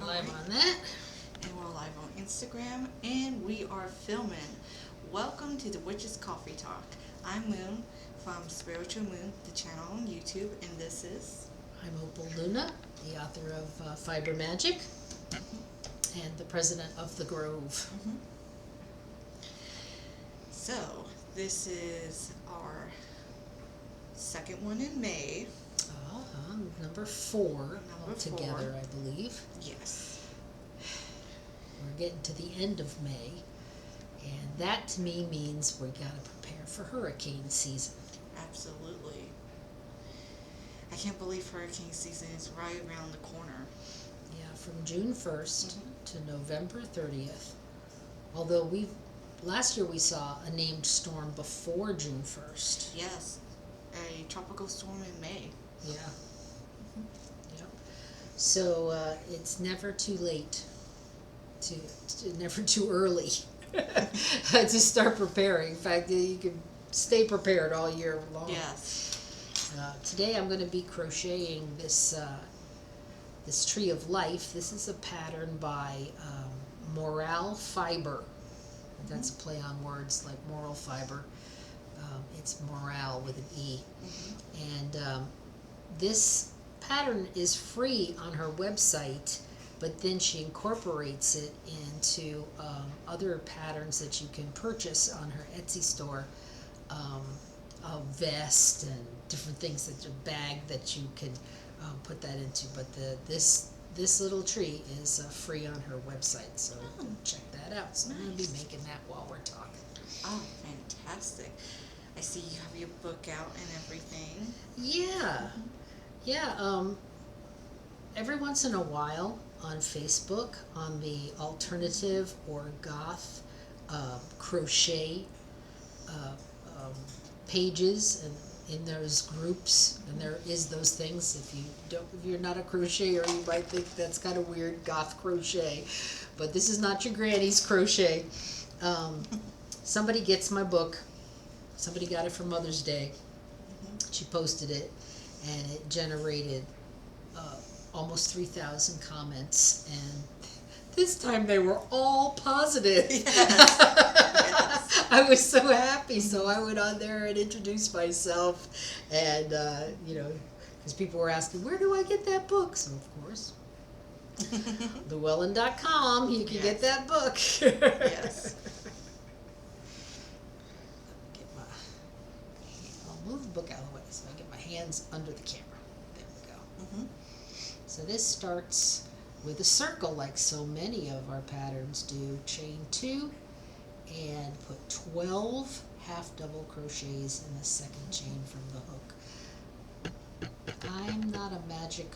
live on that. And we're live on Instagram, and we are filming. Welcome to the Witch's Coffee Talk. I'm Moon from Spiritual Moon, the channel on YouTube, and this is... I'm Opal Luna, the author of Fiber Magic and the president of The Grove. So, this is our second one in May. Number 4 Number altogether, 4. I believe. Yes. We're getting to the end of May, and that to me means we gotta prepare for hurricane season. Absolutely. I can't believe hurricane season is right around the corner. Yeah, from June 1st to November 30th. Although last year we saw a named storm before June 1st. Yes. A tropical storm in May. Yeah. Yep. So it's never too late, never too early to start preparing. In fact, you can stay prepared all year long. Yes. Today I'm going to be crocheting this Tree of Life. This is a pattern by Morale Fiber. That's a play on words like moral fiber. It's morale with an E. And this pattern is free on her website, but then she incorporates it into other patterns that you can purchase on her Etsy store. A vest and different things, that your bag that you can put that into. But this little tree is free on her website, so check that out. So I'm going to be making that while we're talking. Oh, fantastic. I see you have your book out and everything. Yeah. Yeah. Every once in a while on Facebook, on the alternative or goth crochet pages and in those groups, and there is those things. If you're not a crocheter, you might think that's kind of weird, goth crochet, but this is not your granny's crochet. Somebody gets my book. Somebody got it for Mother's Day. She posted it, and it generated almost 3,000 comments, and this time they were all positive. Yes. I was so happy, so I went on there and introduced myself, and because people were asking, where do I get that book? So of course, Llewellyn.com, you can get that book. Yes. I'll move the book out of the way so I get my hands under the camera. There we go. So this starts with a circle, like so many of our patterns do. Chain 2 and put 12 half double crochets in the second chain from the hook. I'm not a magic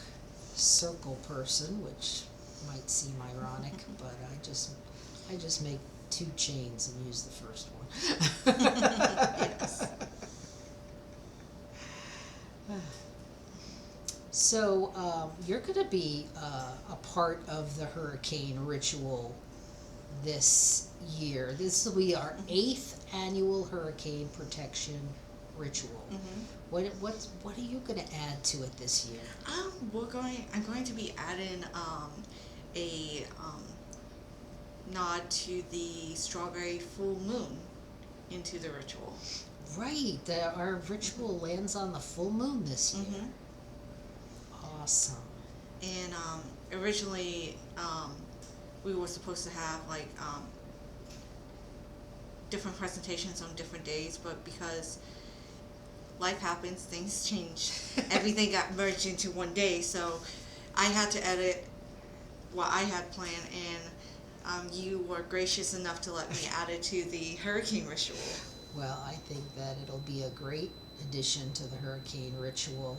circle person, which might seem ironic, but I just make 2 chains and use the first one. Yes. So you're going to be a part of the hurricane ritual this year. This will be our 8th annual hurricane protection ritual. What are you going to add to it this year? I'm going to be adding a nod to the strawberry full moon into the ritual. Right. Our ritual lands on the full moon this year. Awesome. And originally we were supposed to have like different presentations on different days, but because life happens, things change. Everything got merged into one day, so I had to edit what I had planned, and you were gracious enough to let me add it to the hurricane ritual. Well, I think that it'll be a great addition to the hurricane ritual,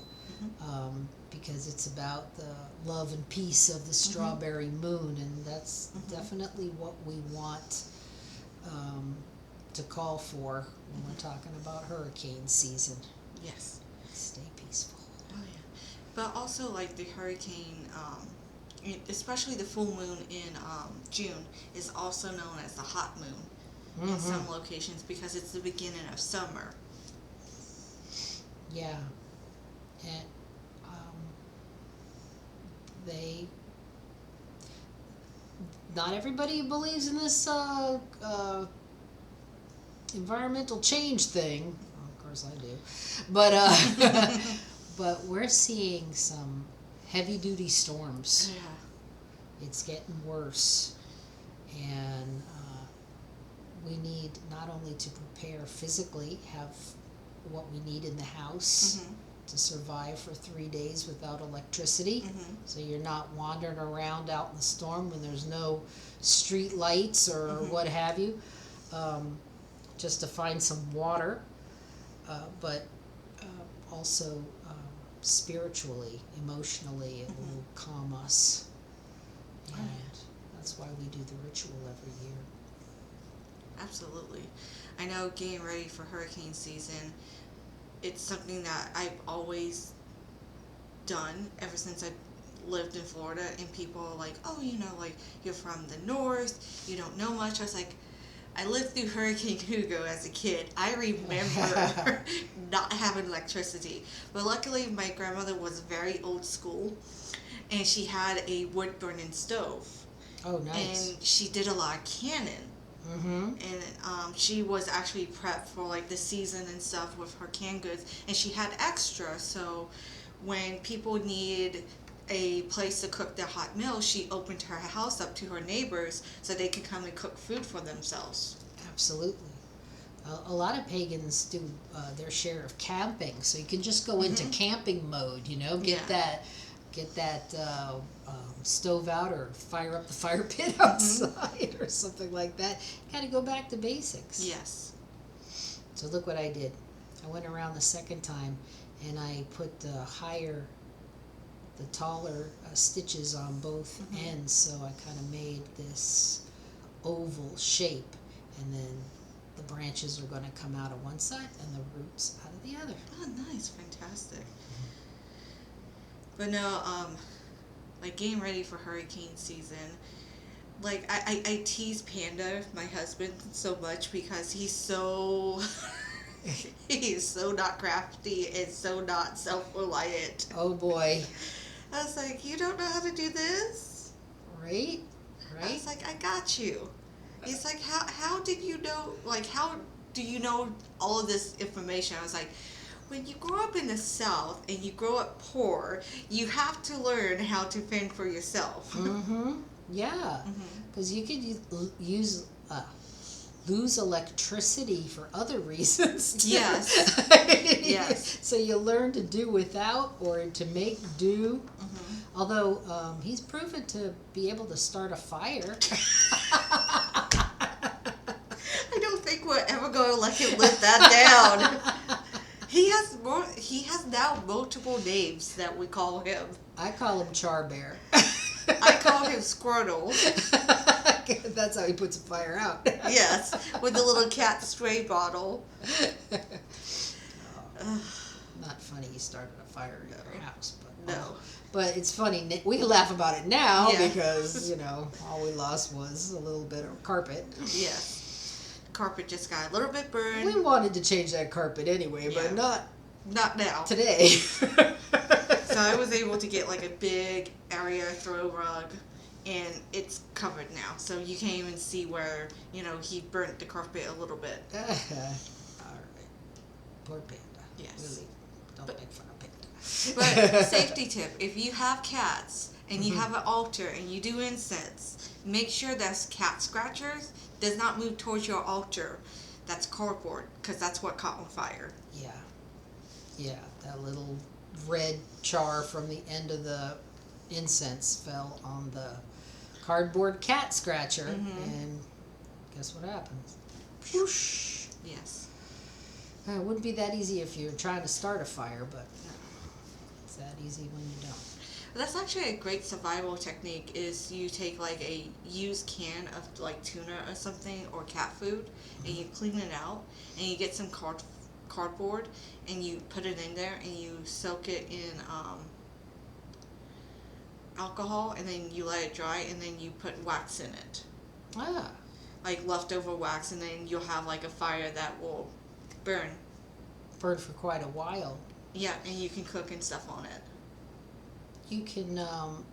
because it's about the love and peace of the strawberry moon, and that's definitely what we want to call for when we're talking about hurricane season. Yes. Stay peaceful. Oh yeah. But also, like, the hurricane, especially the full moon in June, is also known as the hot moon in some locations, because it's the beginning of summer. Yeah. And not everybody believes in this environmental change thing. Well, of course I do, but but we're seeing some heavy duty storms. Yeah. It's getting worse, and we need not only to prepare physically, have what we need in the house Mhm. to survive for 3 days without electricity. Mhm. So you're not wandering around out in the storm when there's no street lights or Mhm. what have you, just to find some water, but also spiritually, emotionally, it will calm us. Oh, And yeah. that's why we do the ritual every year. Absolutely. I know getting ready for hurricane season, it's something that I've always done ever since I lived in Florida, and people are like, oh, like you're from the north, you don't know much. I was like, I lived through Hurricane Hugo as a kid. I remember not having electricity. But luckily, my grandmother was very old school, and she had a wood burning stove. Oh, nice. And she did a lot of canning. Mm-hmm. And she was actually prepped for like the season and stuff with her canned goods, and she had extra. So when people needed a place to cook their hot meals, she opened her house up to her neighbors so they could come and cook food for themselves. Absolutely. A lot of pagans do their share of camping, so you can just go into camping mode. Get Yeah. that stove out or fire up the fire pit outside or something like that. Got to go back to basics. Yes. So look what I did. I went around the second time, and I put the taller stitches on both ends, so I kind of made this oval shape, and then the branches are going to come out of one side and the roots out of the other. Oh, nice. Fantastic. But no, like getting ready for hurricane season, like I tease Panda, my husband, so much because he's so he's so not crafty and so not self-reliant. Oh boy. I was like, you don't know how to do this? Right? I was like, I got you. He's like, how did you know, like, how do you know all of this information? I was like, when you grow up in the South and you grow up poor, you have to learn how to fend for yourself. Mm-hmm. Yeah. Because you could lose electricity for other reasons. Yes. Yes. So you learn to do without or to make do. Although he's proven to be able to start a fire. I don't think we're ever going to let him live that down. He has now multiple names that we call him. I call him Char Bear. I call him Squirtle. That's how he puts a fire out. Yes, with the little cat spray bottle. Not funny you started a fire in your house, but No. But it's funny. We laugh about it now Yeah. because all we lost was a little bit of carpet. Yes. Carpet just got a little bit burned. We wanted to change that carpet anyway, Yeah. but not Not now. today. So I was able to get like a big area throw rug, and it's covered now. So you can't even see where, he burnt the carpet a little bit. All right. Poor Panda. Yes. Really, don't make fun of Panda. But safety tip, if you have cats and you have an altar and you do incense, make sure that cat scratchers does not move towards your altar. That's cardboard, because that's what caught on fire. Yeah. Yeah, that little red char from the end of the incense fell on the cardboard cat scratcher, and guess what happens? Whoosh. Yes. It wouldn't be that easy if you're trying to start a fire, but it's that easy when you don't. That's actually a great survival technique, is you take like a used can of like tuna or something or cat food, and you clean it out, and you get some cardboard, and you put it in there, and you soak it in alcohol, and then you let it dry, and then you put wax in it, Ah, like leftover wax, and then you'll have like a fire that will burn. burned for quite a while. Yeah, and you can cook and stuff on it. You can, well,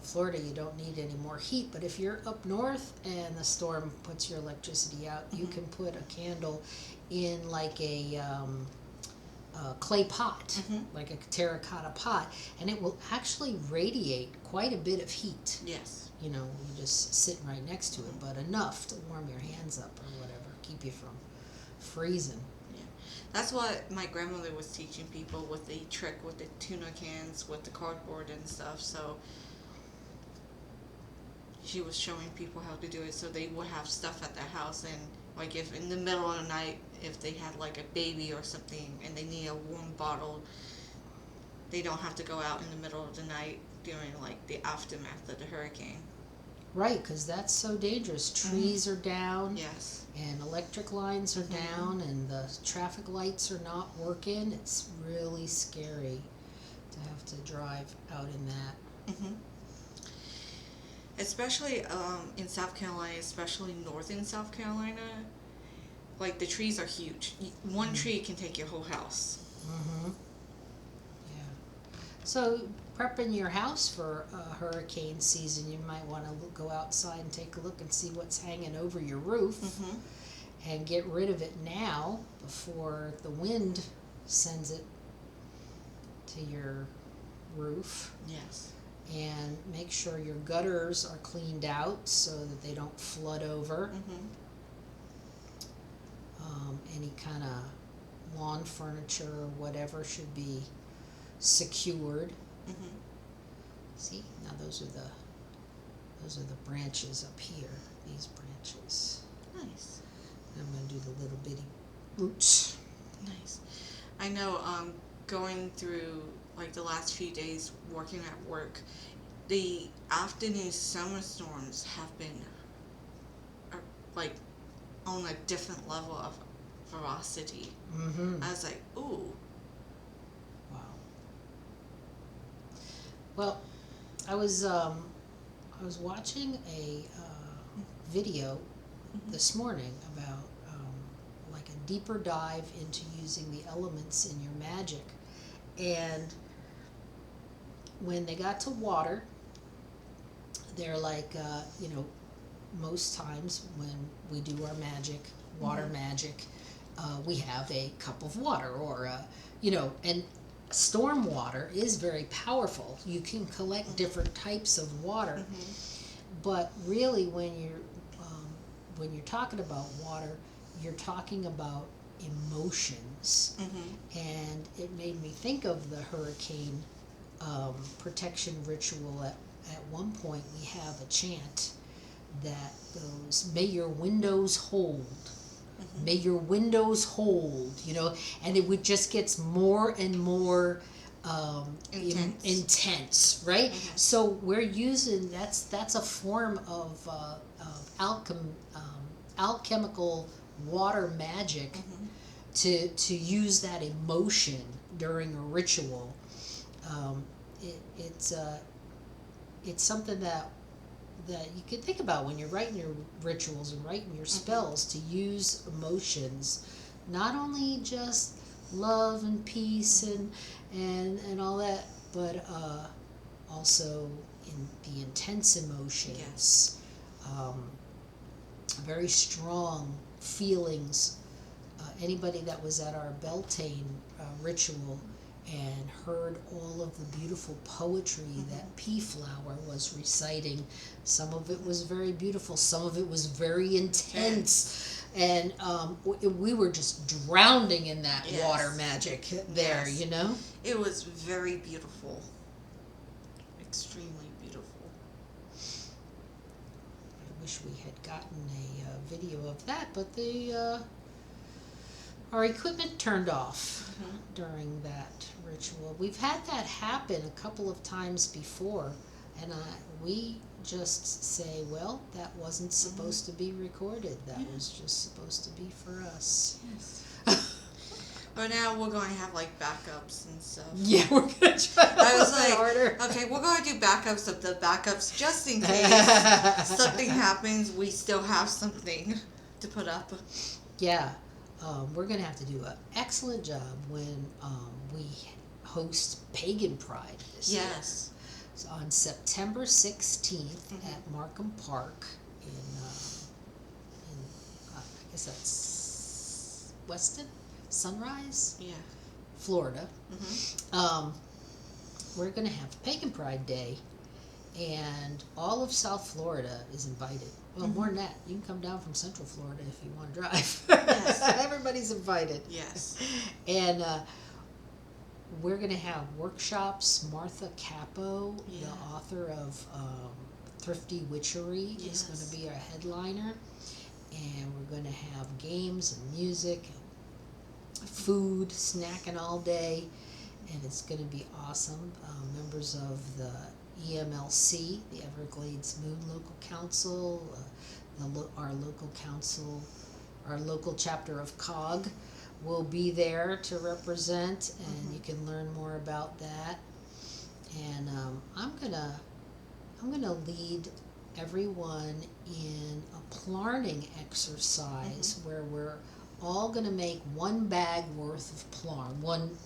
Florida, you don't need any more heat, but if you're up north and the storm puts your electricity out, you can put a candle in like a clay pot, like a terracotta pot, and it will actually radiate quite a bit of heat. Yes. You know, you're just sitting right next to it, but enough to warm your hands up or whatever, keep you from freezing. Yeah. That's what my grandmother was teaching people with the trick with the tuna cans, with the cardboard and stuff. So she was showing people how to do it, so they would have stuff at their house, and like if in the middle of the night, if they had like a baby or something and they need a warm bottle, they don't have to go out in the middle of the night during like the aftermath of the hurricane. Right, because that's so dangerous. Trees are down, Yes. and electric lines are down, and the traffic lights are not working. It's really scary to have to drive out in that. Especially in South Carolina, especially northern South Carolina, like the trees are huge. One tree can take your whole house. Yeah. So prepping your house for hurricane season, you might want to go outside and take a look and see what's hanging over your roof, and get rid of it now before the wind sends it to your roof. Yes. And make sure your gutters are cleaned out so that they don't flood over. Any kind of lawn furniture or whatever should be secured. See, now those are the branches up here. These branches. Nice. I'm going to do the little bitty roots. Nice. I know going through like the last few days working at work, the afternoon summer storms have been like on a different level of ferocity. I was like, ooh. Wow. Well, I was watching a video this morning about like a deeper dive into using the elements in your magic, and when they got to water, they're like, you know, most times when we do our magic, water magic, we have a cup of water or, you know, and storm water is very powerful. You can collect different types of water, but really when you're talking about water, you're talking about emotions. And it made me think of the hurricane protection ritual. At one point we have a chant that goes, "May your windows hold, may your windows hold," you know, and it just gets more and more intense, right? So we're using, that's a form of alchemical water magic to use that emotion during a ritual. It's something that you can think about when you're writing your rituals and writing your spells, to use emotions, not only just love and peace and all that, but also in the intense emotions, very strong feelings. Anybody that was at our Beltane ritual and heard all of the beautiful poetry that Pea Flower was reciting, some of it was very beautiful, some of it was very intense, and we were just drowning in that water magic there, you know? It was very beautiful. Extremely beautiful. I wish we had gotten a video of that, but our equipment turned off during that ritual. We've had that happen a couple of times before, and we just say, well, that wasn't supposed to be recorded. That was just supposed to be for us. But now we're going to have like backups and stuff. Yeah, we're going to try I was like, harder. Okay, we're going to do backups of the backups just in case something happens. We still have something to put up. Yeah. We're going to have to do an excellent job when we host Pagan Pride this year. on September 16th Mhm. at Markham Park in I guess that's Weston, Sunrise, Yeah. Florida. Mhm. We're going to have Pagan Pride Day, and all of South Florida is invited. Well, more than that, you can come down from Central Florida if you want to drive. Yes. Everybody's invited. Yes. And we're going to have workshops. Martha Capo, Yeah. the author of Thrifty Witchery, is Yes. going to be our headliner. And we're going to have games and music, food, snacking all day. And it's going to be awesome. Members of the EMLC, the Everglades Moon Local Council, our local council, our local chapter of COG will be there to represent, and you can learn more about that. And I'm gonna lead everyone in a plarning exercise where we're all gonna make one bag worth of plarn. One,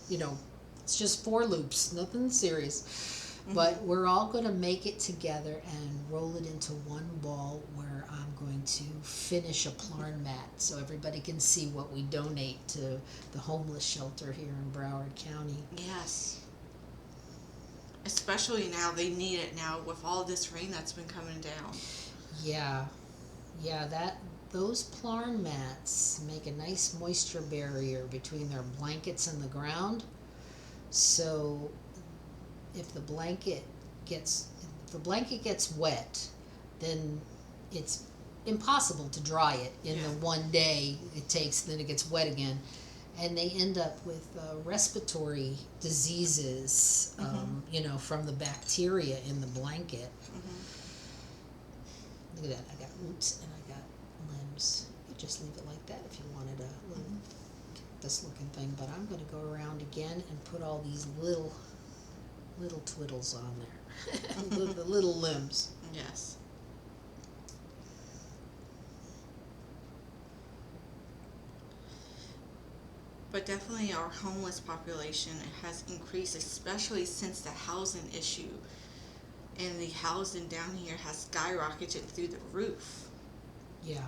it's just 4 loops, nothing serious. But we're all going to make it together and roll it into one ball where I'm going to finish a plarn mat so everybody can see what we donate to the homeless shelter here in Broward County. Yes. Especially now, they need it now with all this rain that's been coming down. Yeah, those plarn mats make a nice moisture barrier between their blankets and the ground. So if the blanket gets wet, then it's impossible to dry it in the one day it takes. Then it gets wet again, and they end up with respiratory diseases, from the bacteria in the blanket. Look at that! I got roots and I got limbs. You could just leave it like that if you wanted a little cactus-looking thing. But I'm going to go around again and put all these little twiddles on there. The little limbs. Yes. But definitely our homeless population has increased, especially since the housing issue. And the housing down here has skyrocketed through the roof. Yeah.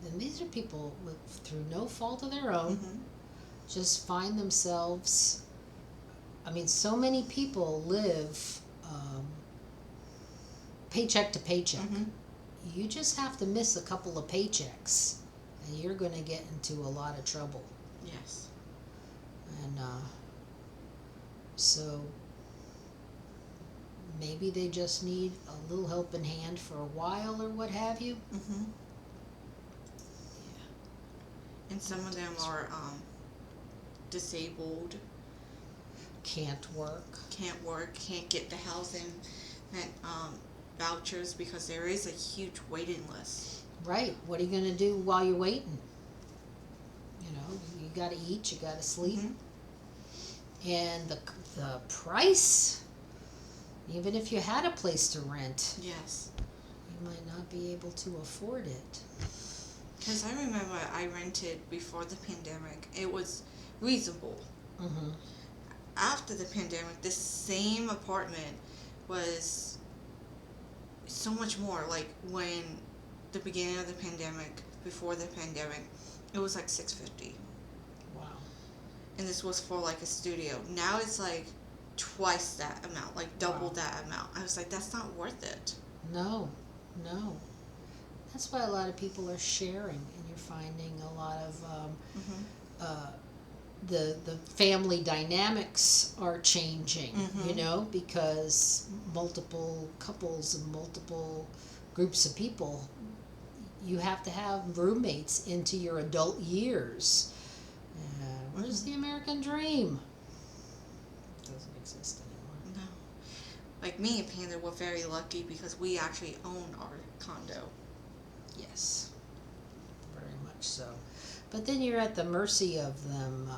And these are people through no fault of their own, just find themselves. I mean, so many people live paycheck to paycheck. You just have to miss a couple of paychecks, and you're going to get into a lot of trouble. Yes. And so maybe they just need a little helping hand for a while or what have you. And some of them are disabled. Can't work, can't get the housing vouchers because there is a huge waiting list. Right. What are you going to do while you're waiting? You got to eat, you got to sleep. And the price, even if you had a place to rent, Yes. you might not be able to afford it. Because I remember I rented before the pandemic. It was reasonable. After the pandemic, this same apartment was so much more. Like when the beginning of the pandemic, before the pandemic, it was like $650. Wow. And this was for like a studio. Now it's like twice that amount, like double that amount. I was like, that's not worth it. No. That's why a lot of people are sharing, and you're finding a lot of the family dynamics are changing, because multiple couples and multiple groups of people, you have to have roommates into your adult years. Where's the American dream? It doesn't exist anymore. No. Like me and Panda were very lucky because we actually own our condo. Yes, very much so. But then you're at the mercy of them.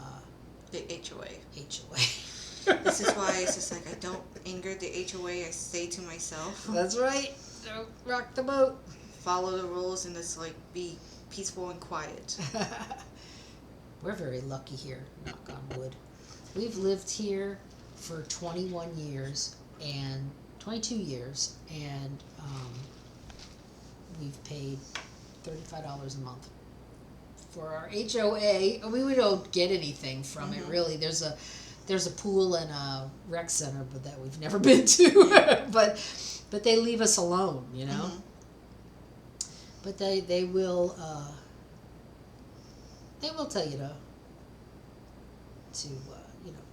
The HOA. HOA. This is why it's just like I don't anger the HOA. I say to myself, That's right. Don't rock the boat. Follow the rules and just like be peaceful and quiet. We're very lucky here, knock on wood. We've lived here for 21 years and 22 years, and we've paid $35 a month for our HOA. I mean, we don't get anything from it really. There's a pool and a rec center, but that we've never been to. but they leave us alone, you know. But they will tell you to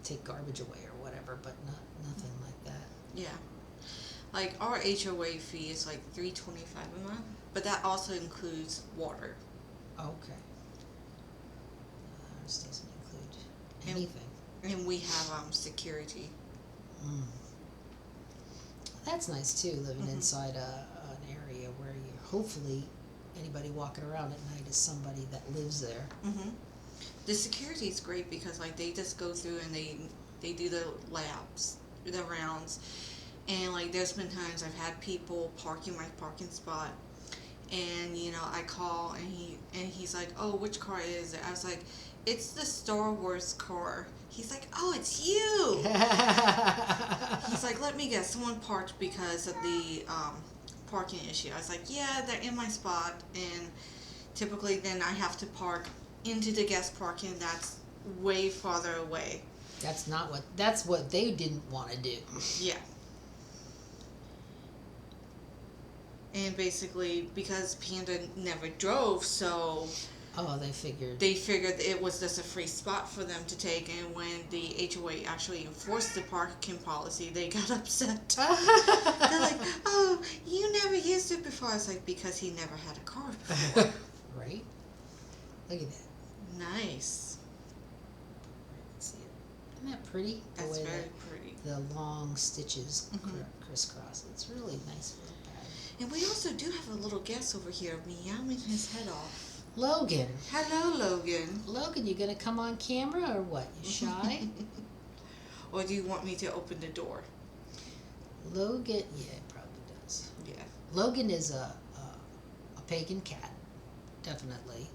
take garbage away or whatever, but nothing like that. Yeah. Like our HOA fee is like $3.25 a month, but that also includes water. Okay. Ours doesn't include anything. And we have security. That's nice too, living inside an area where hopefully anybody walking around at night is somebody that lives there. The security is great because like they just go through and they do the laps, the rounds, and like there's been times I've had people park in my parking spot, and I call and he's like, oh, which car is it? I was like, it's the Star Wars car. He's like, oh, it's you. He's like, let me guess, someone parked because of the parking issue. I was like, yeah, they're in my spot, and typically then I have to park into the guest parking that's way farther away. That's what they didn't want to do. Yeah. And basically, because Panda never drove, so they figured it was just a free spot for them to take, and when the HOA actually enforced the parking policy, they got upset. They're like, oh, you never used it before. I was like, because he never had a car before. Right? Look at that. Nice. Let's see it. Isn't that pretty? That's very pretty. The long stitches crisscross. It's really nice little pattern. And we also do have a little guest over here meowing his head off. Logan. Hello, Logan. Logan, you gonna come on camera or what? You shy? Or do you want me to open the door? Logan, yeah, it probably does. Yeah. Logan is a pagan cat, definitely.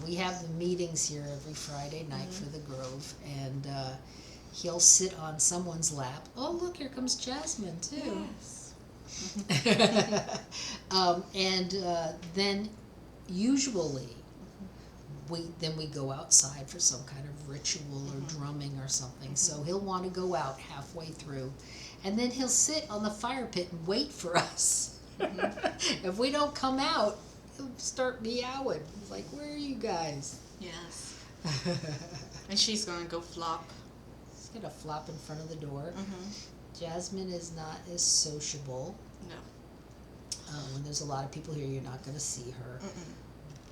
We have the meetings here every Friday night for the Grove, and he'll sit on someone's lap. Oh, look, here comes Jasmine, too. Yes. Then usually we go outside for some kind of ritual or drumming or something. So he'll want to go out halfway through, and then he'll sit on the fire pit and wait for us. If we don't come out, he'll start meowing. He's like, where are you guys? Yes. And she's going to go flop. She's going to flop in front of the door. Jasmine is not as sociable. No. When there's a lot of people here, you're not going to see her.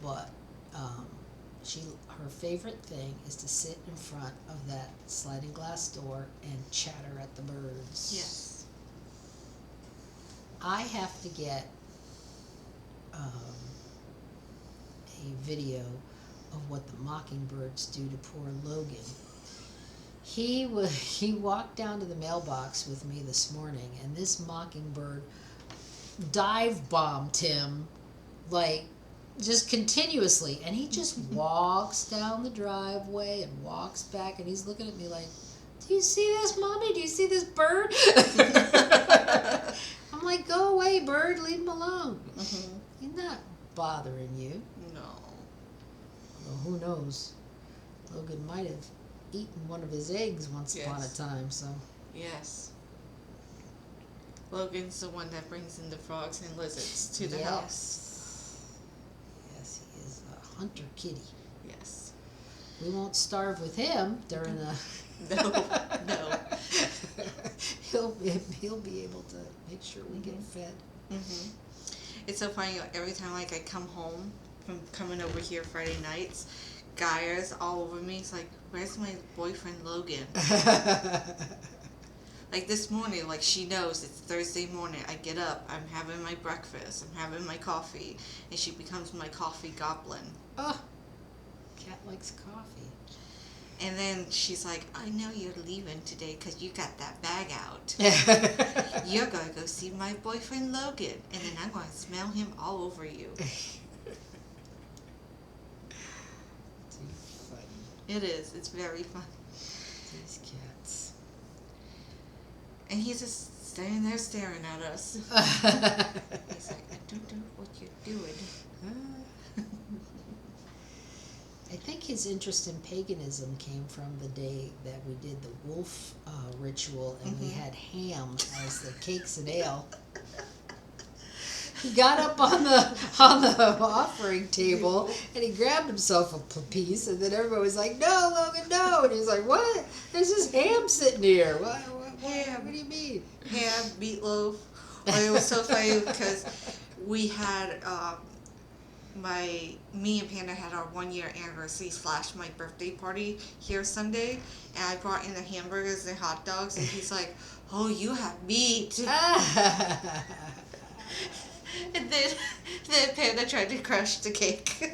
But her favorite thing is to sit in front of that sliding glass door and chatter at the birds. Yes. I have to get a video of what the mockingbirds do to poor Logan. He walked down to the mailbox with me this morning, and this mockingbird dive bombed him like just continuously, and he just walks down the driveway and walks back, and he's looking at me like, do you see this, Mommy? Do you see this bird? I'm like, go away, bird, leave him alone. He's not bothering you. No. Well, who knows? Logan might have eaten one of his eggs once upon a time, so. Yes. Logan's the one that brings in the frogs and lizards to the house. Yes, he is a hunter kitty. Yes. We won't starve with him during the... No. He'll be able to make sure we get fed. It's so funny, every time like I come home from coming over here Friday nights, Gaia's all over me. It's like, where's my boyfriend Logan? Like this morning, like she knows it's Thursday morning. I get up, I'm having my breakfast, I'm having my coffee, and she becomes my coffee goblin. Oh, cat likes coffee. And then she's like, I know you're leaving today because you got that bag out. You're going to go see my boyfriend Logan, and then I'm going to smell him all over you. Too funny. It is. It's very funny. And he's just standing there staring at us. He's like, I don't know what you're doing. I think his interest in paganism came from the day that we did the wolf ritual, and we had ham as the cakes and ale. He got up on the offering table and he grabbed himself a piece, and then everybody was like, "No, Logan, no!" And he was like, "What? There's just ham sitting here. What do you mean?" Ham, meatloaf. Well, it was so funny because we had me and Panda had our 1 year anniversary / my birthday party here Sunday, and I brought in the hamburgers and hot dogs, and he's like, "Oh, you have meat." And then Panda tried to crush the cake.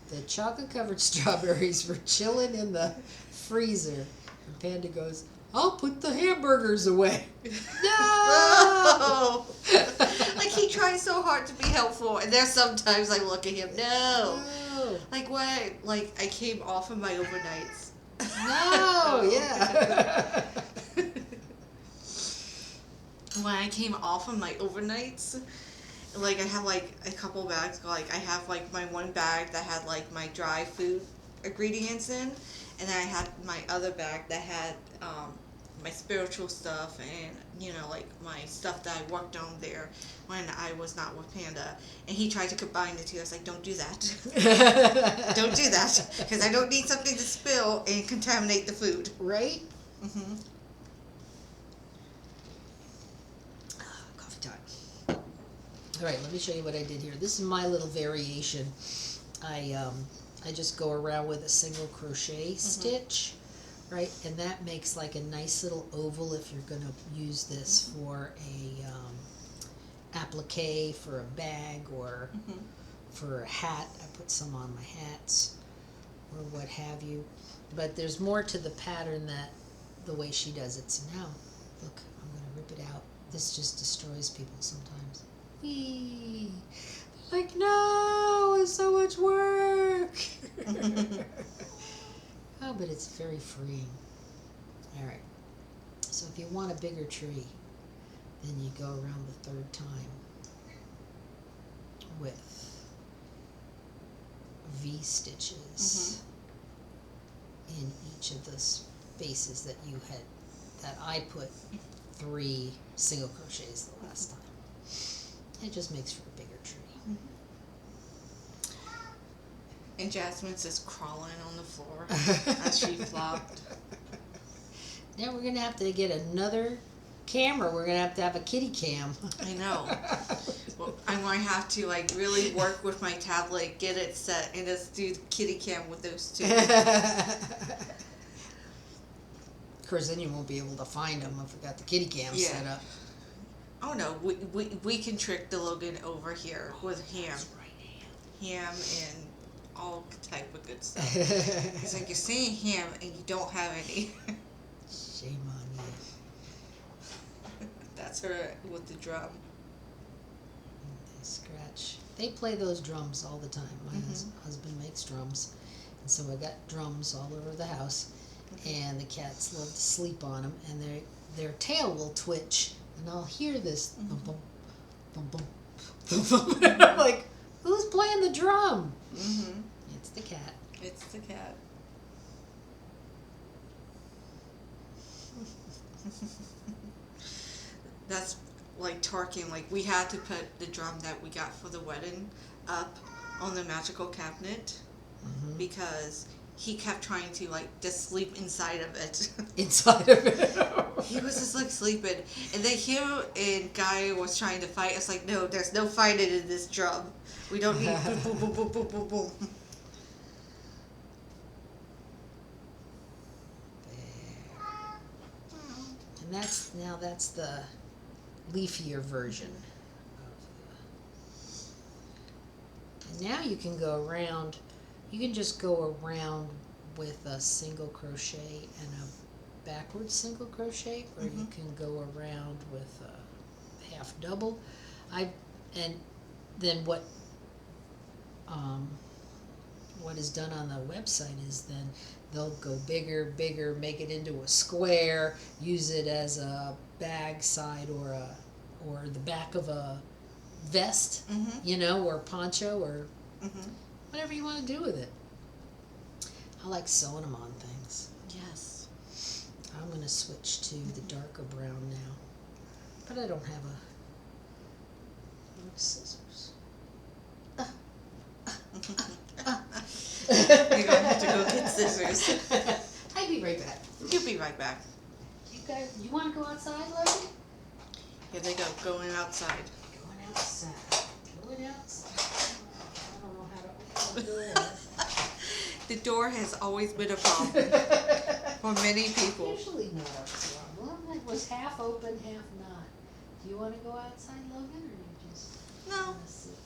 The chocolate-covered strawberries were chilling in the freezer, and Panda goes, "I'll put the hamburgers away." No! Like, he tries so hard to be helpful, and there's sometimes I look at him, no. Like, what? Like, I came off of my overnights. No, yeah. When I came off of my overnights, like, I had like a couple bags. Like, I have like my one bag that had like my dry food ingredients in, and then I had my other bag that had my spiritual stuff and, you know, like my stuff that I worked on there when I was not with Panda. And he tried to combine the two. I was like, don't do that. Don't do that, because I don't need something to spill and contaminate the food. Right? Mm-hmm. Coffee time. All right, let me show you what I did here. This is my little variation. I just go around with a single crochet stitch, right? And that makes like a nice little oval if you're going to use this for a applique for a bag or for a hat. I put some on my hats or what have you. But there's more to the pattern that the way she does it. So now, look, I'm going to rip it out. This just destroys people sometimes. Whee! Like, no, it's so much work. Oh, but it's very freeing. All right. So if you want a bigger tree, then you go around the third time with V stitches in each of the spaces that you had, that I put 3 single crochets the last time. It just makes for a bigger tree. And Jasmine's just crawling on the floor as she flopped. Now we're going to have to get another camera. We're going to have a kitty cam. I know. Well, I'm going to have to like really work with my tablet, get it set, and just do the kitty cam with those two. Of course, then you won't be able to find them if we got the kitty cam set up. Oh no, we can trick the Logan over here with ham. That's right, Ham and all type of good stuff. It's like you're saying ham and you don't have any. Shame on you. That's her with the drum. They scratch. They play those drums all the time. My husband makes drums, and so I got drums all over the house. And the cats love to sleep on them, and their tail will twitch, and I'll hear this bum bum bum bum bum bum. I'm like, who's playing the drum? It's the cat. It's the cat. That's like Tarkin. Like, we had to put the drum that we got for the wedding up on the magical cabinet because he kept trying to like just sleep inside of it. Inside of it. He was just like sleeping, and then him and Guy was trying to fight. It's like, no, there's no fighting in this drum. We don't need boom boom boom boom boom boom boom. And that's the leafier version. And now you can go around. You can just go around with a single crochet and a backward single crochet, or you can go around with a half double. And then what is done on the website is then they'll go bigger, make it into a square, use it as a bag side or the back of a vest, or poncho or whatever you want to do with it. I like sewing them on things. Yes. I'm going to switch to the darker brown now, but I don't have scissors. You're gonna have to go get scissors. I'll be right back. You'll be right back. You want to go outside, Logan? Here they go, going outside. Going outside. Going outside. I don't know how to open the door. The door has always been a problem for many people. Usually not a problem. It was half open, half not. Do you want to go outside, Logan, or you just No. want to sit there?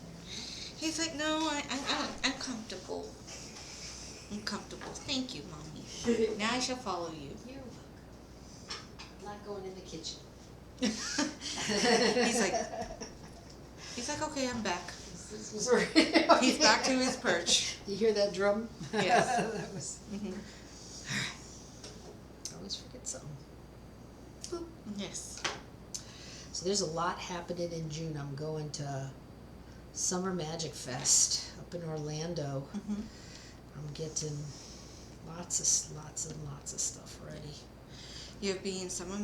He's like, no, I'm comfortable. I'm comfortable. Thank you, Mommy. Now I shall follow you. You're welcome. I'm not going in the kitchen. He's like, okay, I'm back. This was right. He's back to his perch. You hear that drum? Yes. That was. I always forget something. Boop. Yes. So there's a lot happening in June. I'm going to Summer Magic Fest up in Orlando. I'm getting lots of stuff ready. You'll be in Summer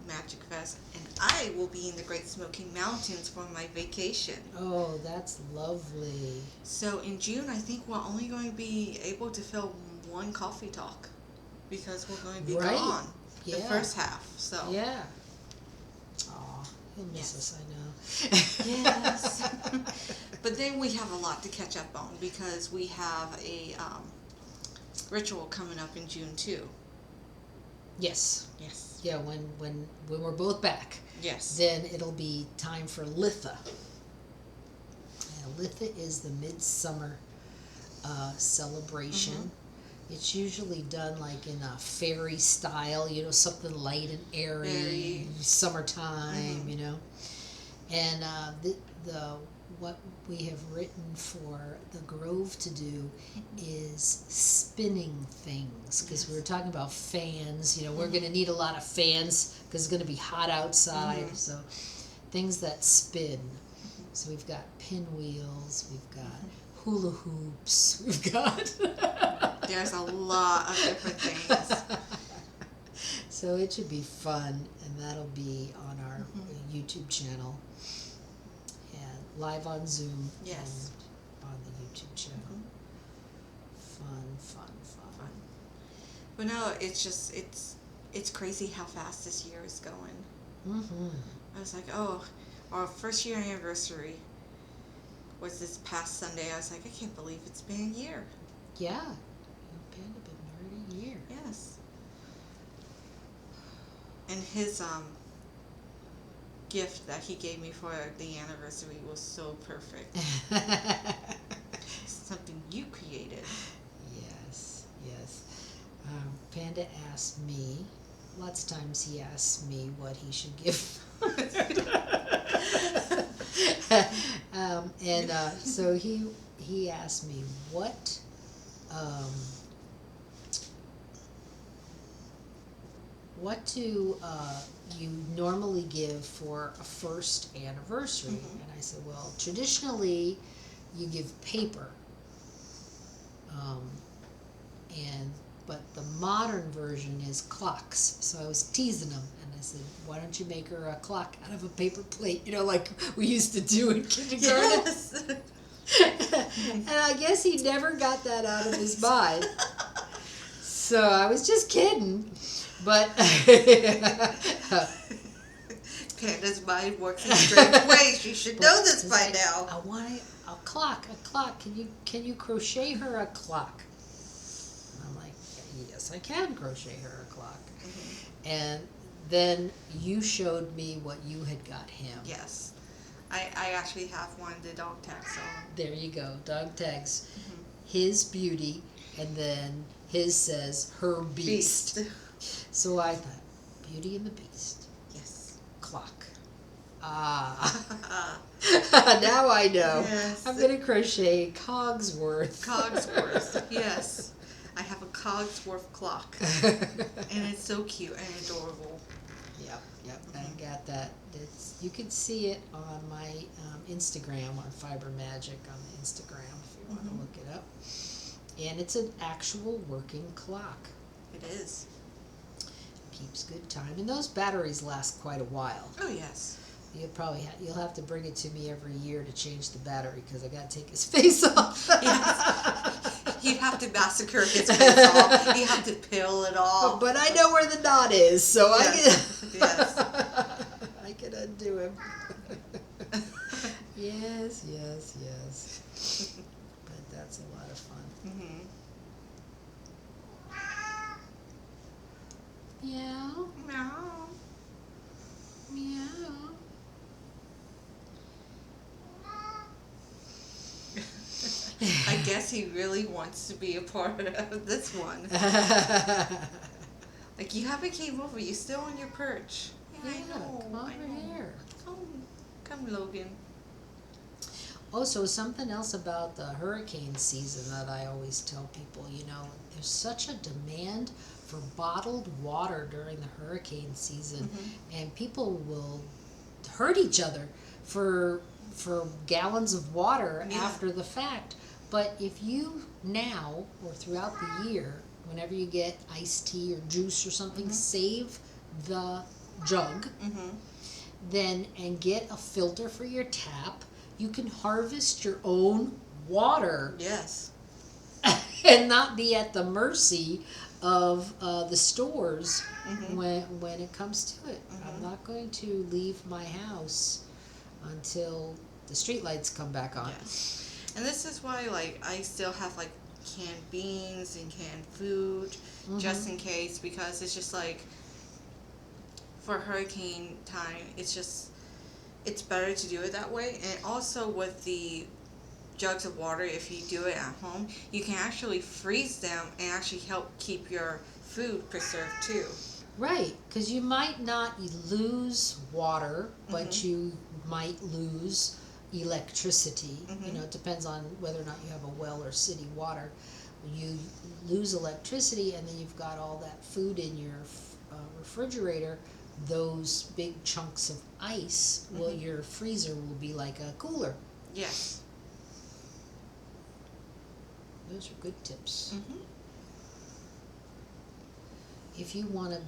Magic Fest, and I will be in the Great Smoky Mountains for my vacation. Oh, that's lovely. So in June, I think we're only going to be able to film one coffee talk because we're going to be Right. gone the Yeah. first half. So Yeah. Aw, he'll miss Yes. us, I know. yes, but then we have a lot to catch up on because we have a ritual coming up in June too. Yes. Yes. Yeah, when we're both back, Yes. then it'll be time for Litha. Litha is the midsummer celebration. It's usually done like in a fairy style, something light and airy, Very. summertime, And the what we have written for the Grove to do is spinning things, because we were talking about fans. We're going to need a lot of fans because it's going to be hot outside. So things that spin. So we've got pinwheels, we've got hula hoops, we've got There's a lot of different things. So it should be fun, and that'll be on our YouTube channel and live on Zoom. Yes. And on the YouTube channel. Fun. But no, it's crazy how fast this year is going. I was like, oh, our first year anniversary was this past Sunday. I was like, I can't believe it's been a year. Yeah. Panda been married a year. Yes. And his gift that he gave me for the anniversary was so perfect. Something you created. Yes. Panda asked me, lots of times he asks me what he should give. So he asked me what do you normally give for a first anniversary? And I said, well, traditionally you give paper, but the modern version is clocks. So I was teasing him, and I said, why don't you make her a clock out of a paper plate, like we used to do in kindergarten? Yes. And I guess he never got that out of his mind. So I was just kidding, but Panda's mind works in strange ways. You should know this it's by like, now. I want a clock. Can you crochet her a clock? And I'm like, yes, I can crochet her a clock. And then you showed me what you had got him. Yes. I actually have one, the dog tag song. There you go, dog tags. His beauty, and then his says her beast. So I thought, Beauty and the Beast. Yes. Clock. Now I know. Yes. I'm going to crochet Cogsworth. Cogsworth. Yes. I have a Cogsworth clock. And it's so cute and adorable. Yep, I got that. You can see it on my Instagram, on Fiber Magic on the Instagram if you want to look it up. And it's an actual working clock. It is. Keeps good time, and those batteries last quite a while. Oh yes. You'll have to bring it to me every year to change the battery because I got to take his face off. Yes. You have to massacre his face off. You have to peel it off. But I know where the knot is, so Yes. Yes. I can undo him. Yes. But that's a lot of fun. Mhm. Meow, Meow. meow. I guess he really wants to be a part of this one. Like, you haven't came over. You're still on your perch. Yeah, I know. come I over know. here. Come, Logan. Oh, so something else about the hurricane season that I always tell people, there's such a demand for bottled water during the hurricane season, and people will hurt each other for gallons of water after the fact. But if you now or throughout the year, whenever you get iced tea or juice or something, save the jug, then and get a filter for your tap, you can harvest your own water. Yes. And not be at the mercy of the stores when it comes to it. I'm not going to leave my house until the street lights come back on. Yes. And this is why, like, I still have, like, canned beans and canned food just in case, because it's just like, for hurricane time, it's better to do it that way. And also with the jugs of water, if you do it at home, you can actually freeze them and actually help keep your food preserved too. Right, because you might not lose water, but you might lose electricity. It depends on whether or not you have a well or city water. You lose electricity, and then you've got all that food in your refrigerator. Those big chunks of ice, well, your freezer will be like a cooler. Yes. Those are good tips. If you want to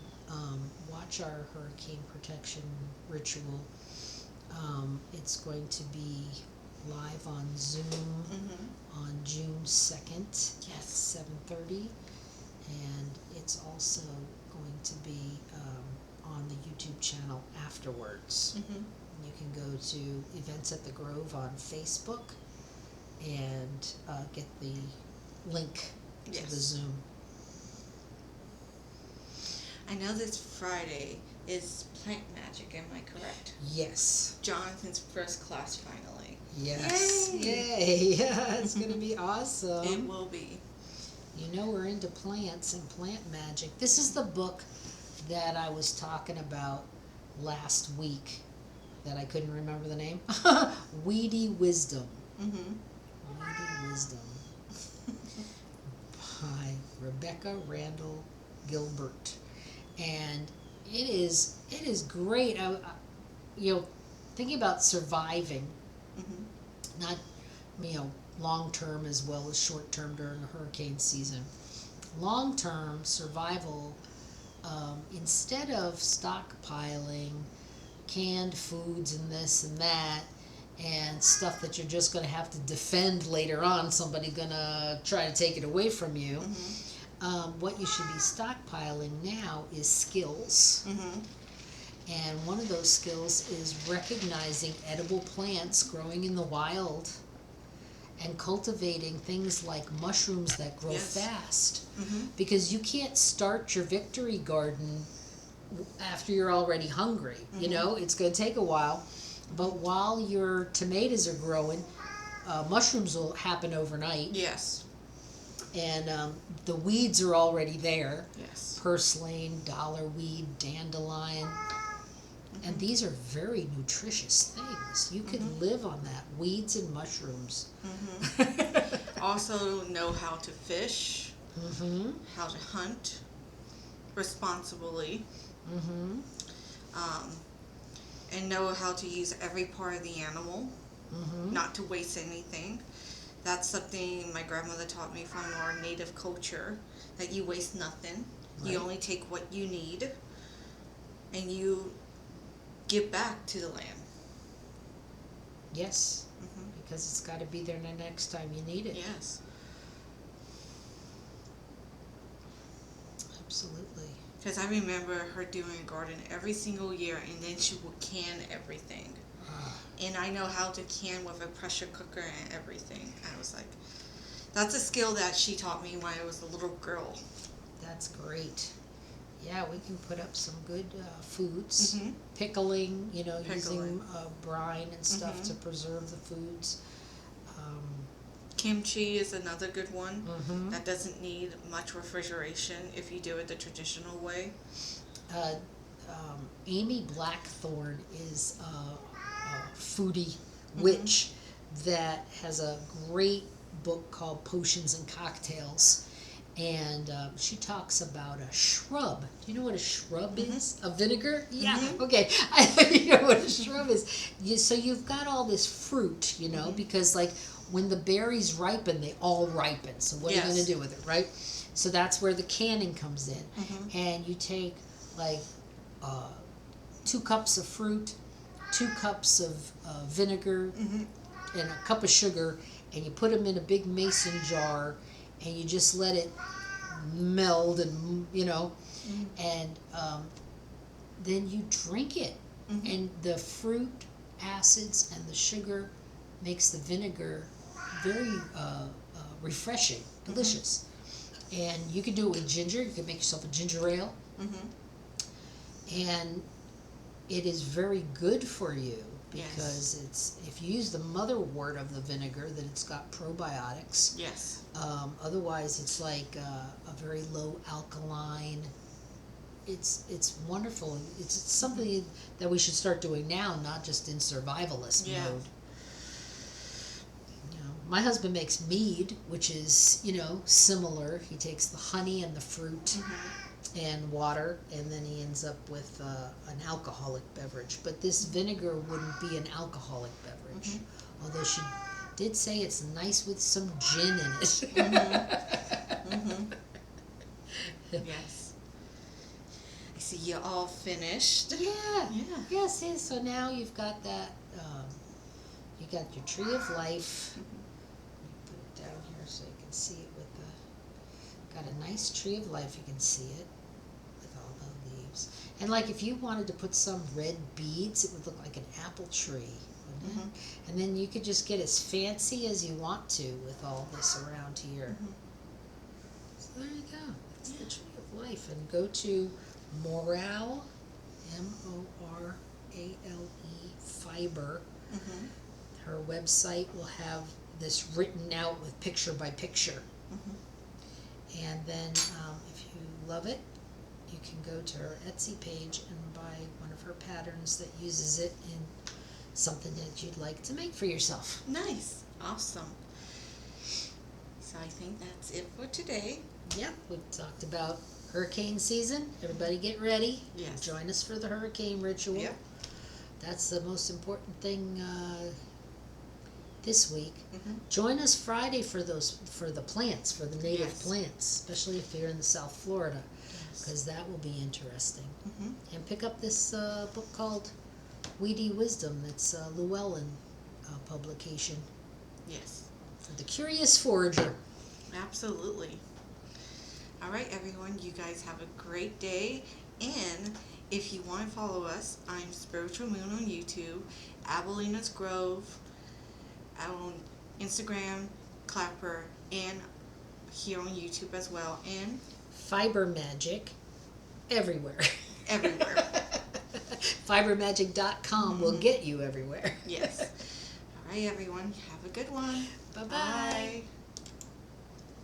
watch our hurricane protection ritual, it's going to be live on Zoom on June 2nd at 7:30, and it's also going to be on the YouTube channel afterwards. You can go to Events at the Grove on Facebook and get the link to the Zoom. I know this Friday is Plant Magic, am I correct? Yes. Jonathan's first class finally. Yes. Yay! It's going to be awesome. It will be. We're into plants and plant magic. This is the book that I was talking about last week that I couldn't remember the name. Weedy Wisdom. Weedy Wisdom by Rebecca Randall Gilbert. And it is great. Thinking about surviving, not long term as well as short term during a hurricane season. Long term survival, instead of stockpiling canned foods and this and that and stuff that you're just going to have to defend later on, somebody going to try to take it away from you. What you should be stockpiling now is skills. And one of those skills is recognizing edible plants growing in the wild and cultivating things like mushrooms that grow fast. Because you can't start your victory garden after you're already hungry. It's going to take a while. But while your tomatoes are growing, mushrooms will happen overnight. Yes. And the weeds are already there. Yes. Purslane, dollarweed, dandelion. And these are very nutritious things. You could live on that. Weeds and mushrooms. Also know how to fish. Mm-hmm. how to hunt responsibly, Mm-hmm. um, and know how to use every part of the animal, Mm-hmm. not to waste anything. That's something my grandmother taught me from our native culture, that you waste nothing. You Right. only take what you need, and you give back to the land. Yes, Hmm. because it's got to be there the next time you need it. Yes. Absolutely. Because I remember her doing a garden every single year, and then she would can everything. Ah, And I know how to can with a pressure cooker and everything. I was like, that's a skill that she taught me when I was a little girl. that's great. Yeah, we can put up some good foods. Mm-hmm. Pickling, using Pickling. brine and stuff Mhm. to preserve the foods. Kimchi is another good one Mm-hmm. that doesn't need much refrigeration if you do it the traditional way. uh, Amy Blackthorne is a foodie witch that has a great book called Potions and Cocktails. And she talks about a shrub. Do you know what a shrub is? A vinegar? Yeah. Mhm. Okay. I think you know what a shrub is. So you've got all this fruit, because like when the berries ripen, they all ripen. So what are you Yes. going to do with it, right? So that's where the canning comes in. Mhm. And you take like 2 cups of fruit, 2 cups of vinegar, Mhm. and a cup of sugar, and you put them in a big mason jar, and you just let it meld, and Mhm. and then you drink it, Mhm. and the fruit acids and the sugar makes the vinegar very refreshing, delicious. And you can do it with ginger. You can make yourself a ginger ale, Mhm. and it is very good for you Yes. because if you use the mother wort of the vinegar, that it's got probiotics. Yes. Otherwise, it's like a very low alkaline. It's wonderful. It's something that we should start doing now, not just in survivalist Yeah. mode. My husband makes mead, which is similar. He takes the honey and the fruit and water, and then he ends up with an alcoholic beverage. But this vinegar wouldn't be an alcoholic beverage, although she did say it's nice with some gin in it. Mhm. Yes. I see you all finished. Yeah. Yeah. Yeah, see, so now you've got that, you got your tree of life. Put it down here so you can see it with got a nice tree of life, you can see it with all the leaves. And like if you wanted to put some red beads, it would look like an apple tree, wouldn't it? And then you could just get as fancy as you want to with all this around here. So there you go. That's the tree of life. And go to Morale, Morale, fiber. Mhm. Her website will have this written out with picture by picture. And then if you love it, you can go to her Etsy page and buy one of her patterns that uses it in something that you'd like to make for yourself. Nice. Awesome. So I think that's it for today. Yep, we've talked about hurricane season. Everybody get ready. Yes. Join us for the hurricane ritual. Yep. That's the most important thing this week. Mhm. Join us Friday for the plants, for the native Yes. plants, especially if you're in the South Florida, because that will be interesting. Mhm. And pick up this book called Weedy Wisdom. It's a Llewellyn publication Yes. for the curious forager. Absolutely. All right, everyone. You guys have a great day. And if you want to follow us, I'm Spiritual Moon on YouTube, Abilina's Grove on Instagram, Clapper, and here on YouTube as well, and Fiber Magic everywhere. everywhere. Fibermagic.com will get you everywhere. Yes. All right, everyone. Have a good one. Bye-bye. Bye.